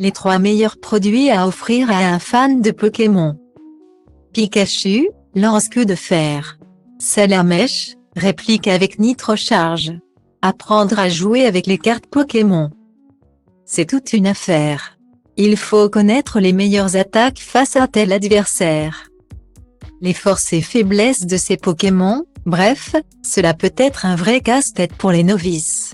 Les 3 meilleurs produits à offrir à un fan de Pokémon. Pikachu, lance-queue de fer. Salamèche, réplique avec Nitrocharge. Apprendre à jouer avec les cartes Pokémon. C'est toute une affaire. Il faut connaître les meilleures attaques face à tel adversaire. Les forces et faiblesses de ces Pokémon, bref, cela peut être un vrai casse-tête pour les novices.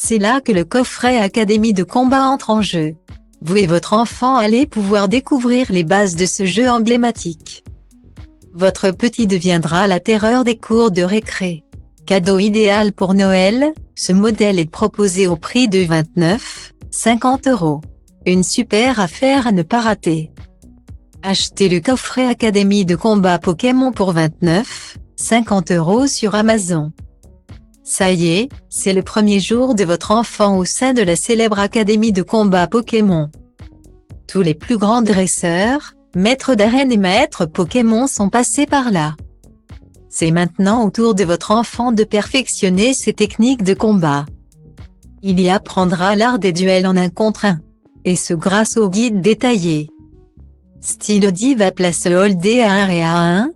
C'est là que le coffret Académie de combat entre en jeu. Vous et votre enfant allez pouvoir découvrir les bases de ce jeu emblématique. Votre petit deviendra la terreur des cours de récré. Cadeau idéal pour Noël, ce modèle est proposé au prix de 29,50 €. Une super affaire à ne pas rater. Achetez le coffret Académie de combat Pokémon pour 29,50 € sur Amazon. Ça y est, c'est le premier jour de votre enfant au sein de la célèbre Académie de combat Pokémon. Tous les plus grands dresseurs, maîtres d'arène et maîtres Pokémon sont passés par là. C'est maintenant au tour de votre enfant de perfectionner ses techniques de combat. Il y apprendra l'art des duels en 1 contre 1. Et ce grâce au guide détaillé. Stylo Diva place Holdé à 1 et à 1,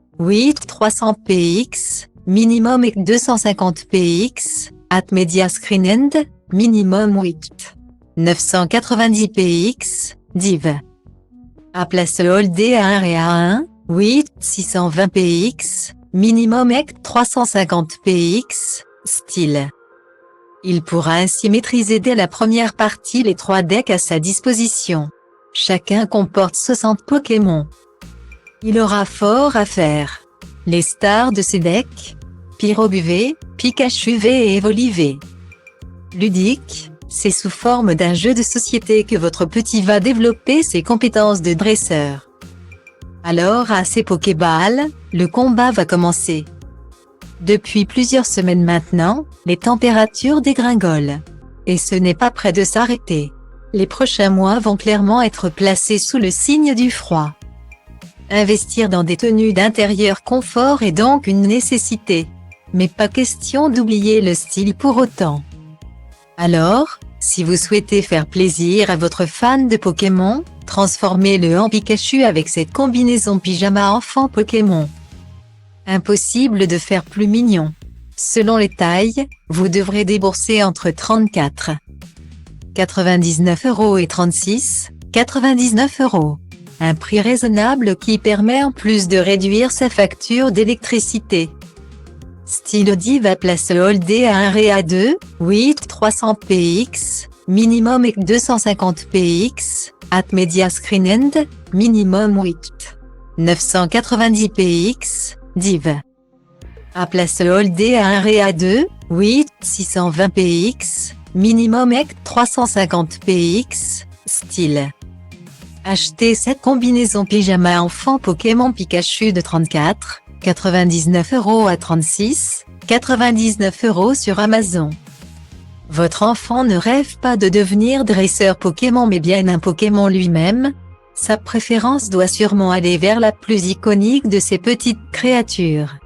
300 px, minimum et 250 px, at media screen end, minimum 990 px, div. À place Holdé à 1 et à 1, 620 px, minimum et 350 px, style. Il pourra ainsi maîtriser dès la première partie les 3 decks à sa disposition. Chacun comporte 60 Pokémon. Il aura fort à faire. Les stars de ces decks, Pyrobu V, Pikachu V et Evoli. Ludique, c'est sous forme d'un jeu de société que votre petit va développer ses compétences de dresseur. Alors à ces Pokéballs, le combat va commencer. Depuis plusieurs semaines maintenant, les températures dégringolent. Et ce n'est pas près de s'arrêter. Les prochains mois vont clairement être placés sous le signe du froid. Investir dans des tenues d'intérieur confort est donc une nécessité. Mais pas question d'oublier le style pour autant. Alors, si vous souhaitez faire plaisir à votre fan de Pokémon, transformez-le en Pikachu avec cette combinaison pyjama enfant Pokémon. Impossible de faire plus mignon. Selon les tailles, vous devrez débourser entre 34,99 € et 36,99 €. Un prix raisonnable qui permet en plus de réduire sa facture d'électricité. Stylo Diva place Holdé à 1 et à 2, 300 px, minimum et 250 px, at media screen end, minimum 990 px, div. À place Holdé à 1 et à 2, 620 px, minimum et 350 px, style. Achetez cette combinaison pyjama enfant Pokémon Pikachu de 34,99 € à 36,99 € sur Amazon. Votre enfant ne rêve pas de devenir dresseur Pokémon mais bien un Pokémon lui-même. Sa préférence doit sûrement aller vers la plus iconique de ces petites créatures.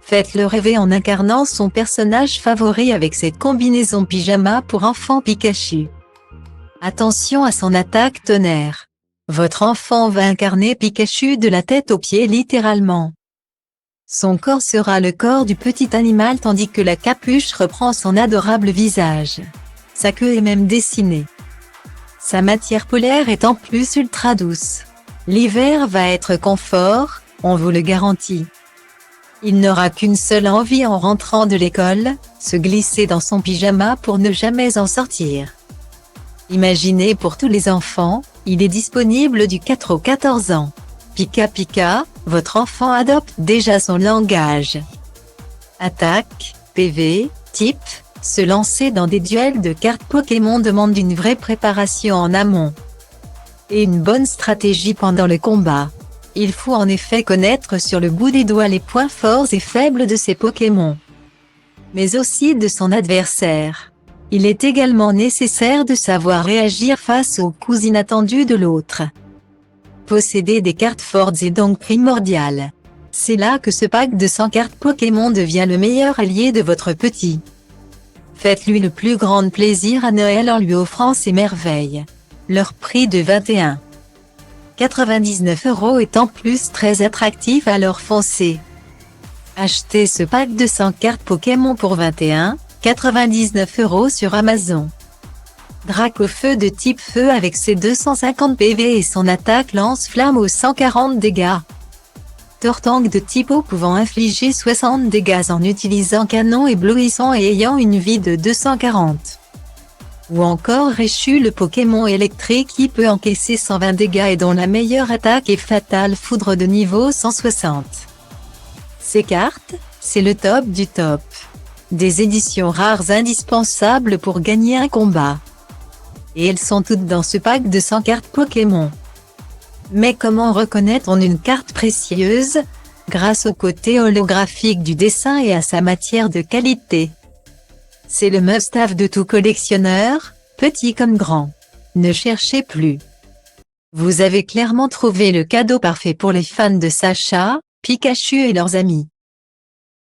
Faites-le rêver en incarnant son personnage favori avec cette combinaison pyjama pour enfant Pikachu. Attention à son attaque tonnerre. Votre enfant va incarner Pikachu de la tête aux pieds littéralement. Son corps sera le corps du petit animal tandis que la capuche reprend son adorable visage. Sa queue est même dessinée. Sa matière polaire est en plus ultra douce. L'hiver va être confort, on vous le garantit. Il n'aura qu'une seule envie en rentrant de l'école, se glisser dans son pyjama pour ne jamais en sortir. Imaginez pour tous les enfants, il est disponible du 4 au 14 ans. Pika Pika, votre enfant adopte déjà son langage. Attaque, PV, type, se lancer dans des duels de cartes Pokémon demande une vraie préparation en amont. Et une bonne stratégie pendant le combat. Il faut en effet connaître sur le bout des doigts les points forts et faibles de ces Pokémon. Mais aussi de son adversaire. Il est également nécessaire de savoir réagir face aux coups inattendus de l'autre. Posséder des cartes fortes est donc primordial. C'est là que ce pack de 100 cartes Pokémon devient le meilleur allié de votre petit. Faites-lui le plus grand plaisir à Noël en lui offrant ces merveilles. Leur prix de 21,99 € est en plus très attractif, alors foncez. Achetez ce pack de 100 cartes Pokémon pour 21,99 € sur Amazon. Dracofeu de type feu avec ses 250 PV et son attaque lance-flamme aux 140 dégâts. Tortank de type eau pouvant infliger 60 dégâts en utilisant canon éblouissant et ayant une vie de 240. Ou encore Raichu, le Pokémon électrique qui peut encaisser 120 dégâts et dont la meilleure attaque est Fatale Foudre de niveau 160. Ces cartes, c'est le top du top. Des éditions rares indispensables pour gagner un combat. Et elles sont toutes dans ce pack de 100 cartes Pokémon. Mais comment reconnaît-on une carte précieuse? Grâce au côté holographique du dessin et à sa matière de qualité. C'est le must-have de tout collectionneur, petit comme grand. Ne cherchez plus. Vous avez clairement trouvé le cadeau parfait pour les fans de Sacha, Pikachu et leurs amis.